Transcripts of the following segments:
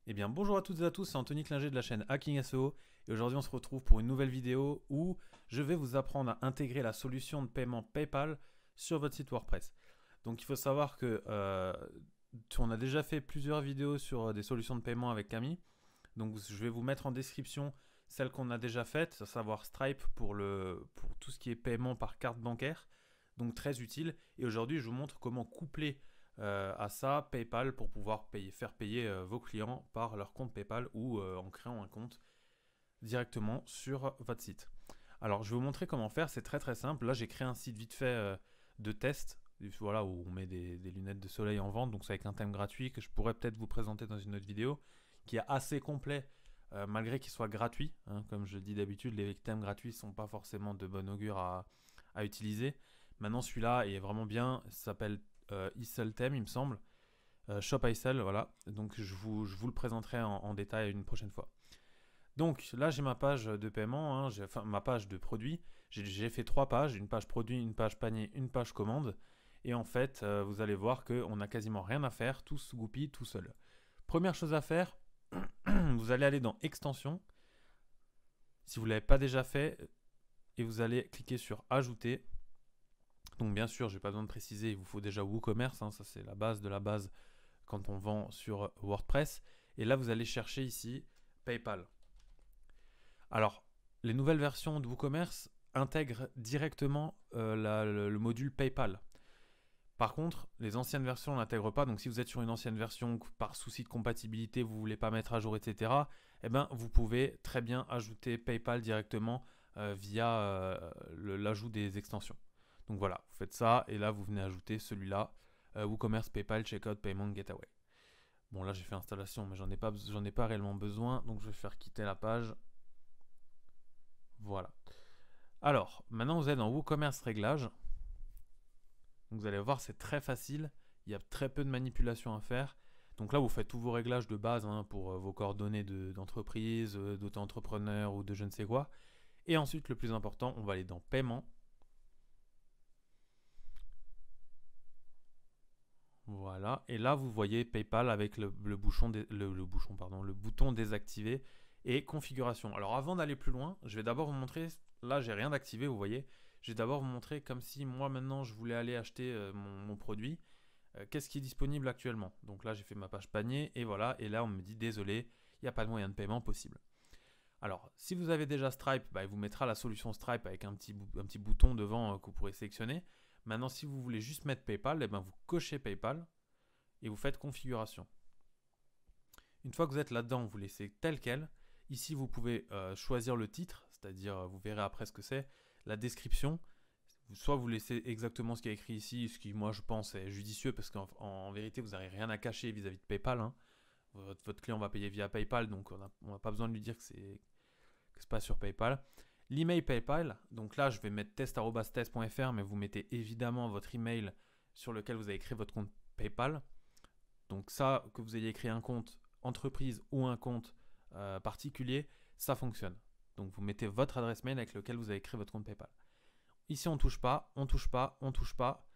Eh bien bonjour à toutes et à tous, c'est Anthony Klinger de la chaîne Hacking SEO et aujourd'hui on se retrouve pour une nouvelle vidéo où je vais vous apprendre à intégrer la solution de paiement PayPal sur votre site WordPress. Donc il faut savoir que on a déjà fait plusieurs vidéos sur des solutions de paiement avec Camille. Donc je vais vous mettre en description celle qu'on a déjà faite, à savoir Stripe pour tout ce qui est paiement par carte bancaire. Donc très utile. Et aujourd'hui je vous montre comment coupler à ça PayPal pour pouvoir faire payer vos clients par leur compte PayPal ou en créant un compte directement sur votre site. Alors je vais vous montrer comment faire, c'est très très simple. Là j'ai créé un site vite fait de test, voilà, où on met des lunettes de soleil en vente, donc c'est avec un thème gratuit que je pourrais peut-être vous présenter dans une autre vidéo, qui est assez complet malgré qu'il soit gratuit. Hein, comme je le dis d'habitude, les thèmes gratuits ne sont pas forcément de bon augure à utiliser. Maintenant celui-là est vraiment bien, ça s'appelle Isle Theme il me semble, Shop Isle, voilà. Donc je vous le présenterai en détail une prochaine fois. Donc là j'ai ma page de paiement, hein, enfin ma page de produit. J'ai fait trois pages, une page produit, une page panier, une page commande. Et en fait, vous allez voir qu'on n'a quasiment rien à faire, tout se goupille tout seul. Première chose à faire, vous allez aller dans Extensions, si vous ne l'avez pas déjà fait, et vous allez cliquer sur Ajouter. Donc bien sûr, je n'ai pas besoin de préciser, il vous faut déjà WooCommerce, hein, ça c'est la base de la base quand on vend sur WordPress. Et là, vous allez chercher ici PayPal. Alors, les nouvelles versions de WooCommerce intègrent directement le module PayPal. Par contre, les anciennes versions ne l'intègrent pas. Donc, si vous êtes sur une ancienne version, par souci de compatibilité, vous ne voulez pas mettre à jour, etc., eh ben, vous pouvez très bien ajouter PayPal directement via l'ajout des extensions. Donc voilà, vous faites ça et là, vous venez ajouter celui-là, WooCommerce PayPal Checkout Payment Gateway. Bon, là, j'ai fait installation, mais j'en ai pas réellement besoin. Donc, je vais faire quitter la page. Voilà. Alors, maintenant, vous êtes dans WooCommerce Réglages. Donc vous allez voir, c'est très facile. Il y a très peu de manipulations à faire. Donc là, vous faites tous vos réglages de base hein, pour vos coordonnées d'entreprise, d'auto-entrepreneur ou de je ne sais quoi. Et ensuite, le plus important, on va aller dans Paiement. Voilà. Et là, vous voyez PayPal avec le bouton désactivé et configuration. Alors avant d'aller plus loin, je vais d'abord vous montrer. Là, j'ai rien d'activé, vous voyez. Je vais d'abord vous montrer comme si moi maintenant je voulais aller acheter mon produit. Qu'est-ce qui est disponible actuellement. Donc là, j'ai fait ma page panier et voilà. Et là, on me dit désolé, il n'y a pas de moyen de paiement possible. Alors, si vous avez déjà Stripe, bah, il vous mettra la solution Stripe avec un petit bouton devant que vous pourrez sélectionner. Maintenant, si vous voulez juste mettre PayPal, eh ben, vous cochez PayPal et vous faites configuration. Une fois que vous êtes là-dedans, vous laissez tel quel. Ici, vous pouvez choisir le titre, c'est-à-dire, vous verrez après ce que c'est, la description. Soit vous laissez exactement ce qui est écrit ici, ce qui moi je pense est judicieux parce qu'en vérité vous n'avez rien à cacher vis-à-vis de PayPal. Hein. Votre client va payer via PayPal, donc on n'a pas besoin de lui dire que c'est pas sur PayPal. L'email PayPal, donc là je vais mettre test@test.fr, mais vous mettez évidemment votre email sur lequel vous avez créé votre compte PayPal. Donc ça, que vous ayez créé un compte entreprise ou un compte particulier, ça fonctionne. Donc vous mettez votre adresse mail avec lequel vous avez créé votre compte PayPal. Ici, on touche pas, on touche pas, on touche pas.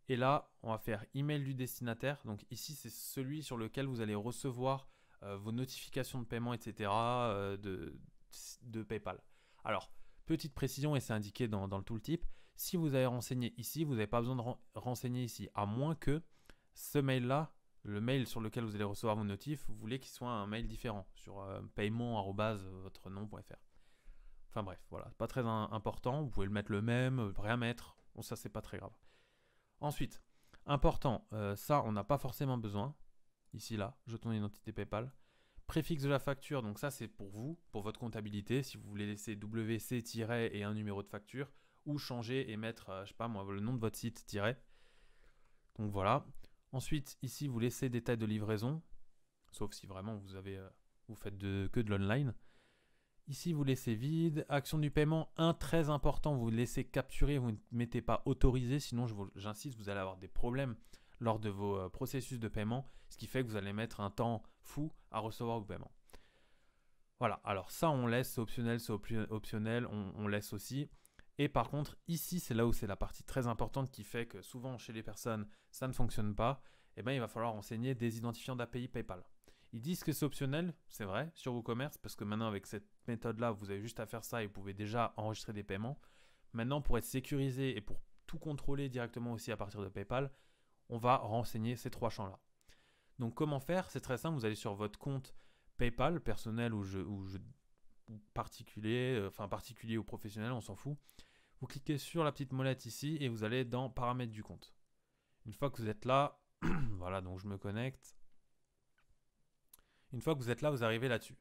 Et là, on va faire email du destinataire. Donc ici, c'est celui sur lequel vous allez recevoir vos notifications de paiement, etc. De PayPal. Alors, petite précision, et c'est indiqué dans le tooltip, si vous avez renseigné ici, vous n'avez pas besoin de renseigner ici, à moins que ce mail-là, le mail sur lequel vous allez recevoir vos notifs, vous voulez qu'il soit un mail différent sur paiement@votrenom.fr. Enfin bref, voilà, pas très important. Vous pouvez le mettre le même, rien mettre. Bon, ça, c'est pas très grave. Ensuite, important, ça, on n'a pas forcément besoin. Ici, là, jetons d'identité PayPal. Préfixe de la facture, donc ça, c'est pour vous, pour votre comptabilité. Si vous voulez laisser WC- et un numéro de facture, ou changer et mettre, je sais pas moi, le nom de votre site tiret. Donc voilà. Ensuite, ici, vous laissez détail de livraison, sauf si vraiment vous faites que de l'online. Ici, vous laissez vide. Action du paiement, un très important, vous laissez capturer, vous ne mettez pas autorisé, sinon j'insiste, vous allez avoir des problèmes lors de vos processus de paiement, ce qui fait que vous allez mettre un temps fou à recevoir vos paiements. Voilà, alors ça on laisse, c'est optionnel, on laisse aussi. Et par contre, ici, c'est là où c'est la partie très importante qui fait que souvent chez les personnes, ça ne fonctionne pas. Et bien, il va falloir renseigner des identifiants d'API PayPal. Ils disent que c'est optionnel, c'est vrai, sur WooCommerce, parce que maintenant avec cette méthode-là, vous avez juste à faire ça et vous pouvez déjà enregistrer des paiements. Maintenant, pour être sécurisé et pour tout contrôler directement aussi à partir de PayPal, on va renseigner ces 3 champs-là. Donc comment faire? C'est très simple, vous allez sur votre compte PayPal, personnel ou particulier, particulier ou professionnel, on s'en fout. Vous cliquez sur la petite molette ici et vous allez dans paramètres du compte. Une fois que vous êtes là, voilà, donc je me connecte. Une fois que vous êtes là, vous arrivez là-dessus.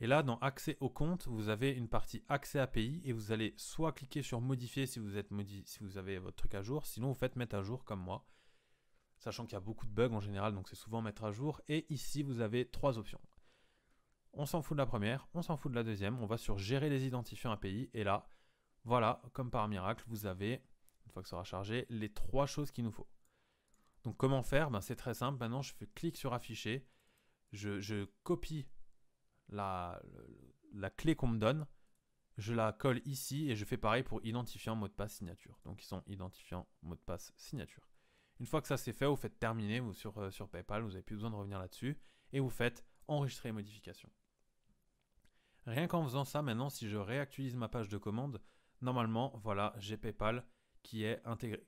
Et là, dans accès au compte, vous avez une partie accès API et vous allez soit cliquer sur modifier si vous avez votre truc à jour, sinon vous faites mettre à jour comme moi. Sachant qu'il y a beaucoup de bugs en général, donc c'est souvent mettre à jour. Et ici, vous avez 3 options. On s'en fout de la première, on s'en fout de la deuxième. On va sur gérer les identifiants API. Et là, voilà, comme par miracle, vous avez, une fois que ça sera chargé, les 3 choses qu'il nous faut. Donc comment faire? C'est très simple. Maintenant, je fais clic sur afficher. Je copie la clé qu'on me donne. Je la colle ici et je fais pareil pour identifiant, mot de passe, signature. Donc ils sont identifiant, mot de passe, signature. Une fois que ça c'est fait, vous faites terminer sur PayPal, vous n'avez plus besoin de revenir là-dessus et vous faites enregistrer les modifications. Rien qu'en faisant ça, maintenant, si je réactualise ma page de commande, normalement, voilà, j'ai PayPal qui est intégré.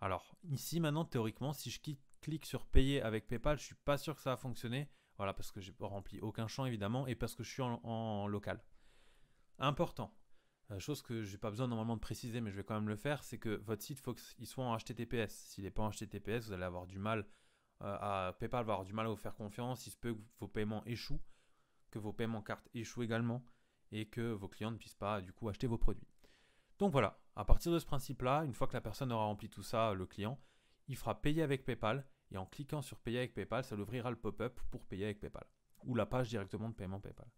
Alors, ici, maintenant, théoriquement, si je clique sur payer avec PayPal, je ne suis pas sûr que ça va fonctionner. Voilà, parce que je n'ai pas rempli aucun champ, évidemment, et parce que je suis en local. Important. Chose que je n'ai pas besoin normalement de préciser, mais je vais quand même le faire, c'est que votre site, il faut qu'il soit en HTTPS. S'il n'est pas en HTTPS, vous allez avoir du mal PayPal va avoir du mal à vous faire confiance. Il se peut que vos paiements échouent, que vos paiements cartes échouent également, et que vos clients ne puissent pas du coup acheter vos produits. Donc voilà, à partir de ce principe-là, une fois que la personne aura rempli tout ça, le client, il fera payer avec PayPal, et en cliquant sur payer avec PayPal, ça l'ouvrira le pop-up pour payer avec PayPal, ou la page directement de paiement PayPal.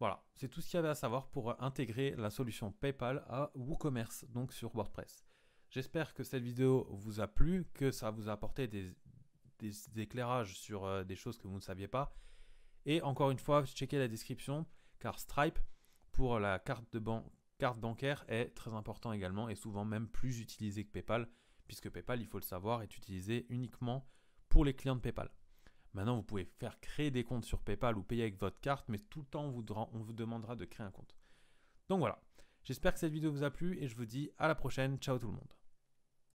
Voilà, c'est tout ce qu'il y avait à savoir pour intégrer la solution PayPal à WooCommerce, donc sur WordPress. J'espère que cette vidéo vous a plu, que ça vous a apporté des éclairages sur des choses que vous ne saviez pas. Et encore une fois, checkez la description, car Stripe, pour la carte bancaire, est très important également, et souvent même plus utilisé que PayPal, puisque PayPal, il faut le savoir, est utilisé uniquement pour les clients de PayPal. Maintenant, vous pouvez faire créer des comptes sur PayPal ou payer avec votre carte, mais tout le temps, on vous demandera de créer un compte. Donc voilà, j'espère que cette vidéo vous a plu et je vous dis à la prochaine. Ciao tout le monde.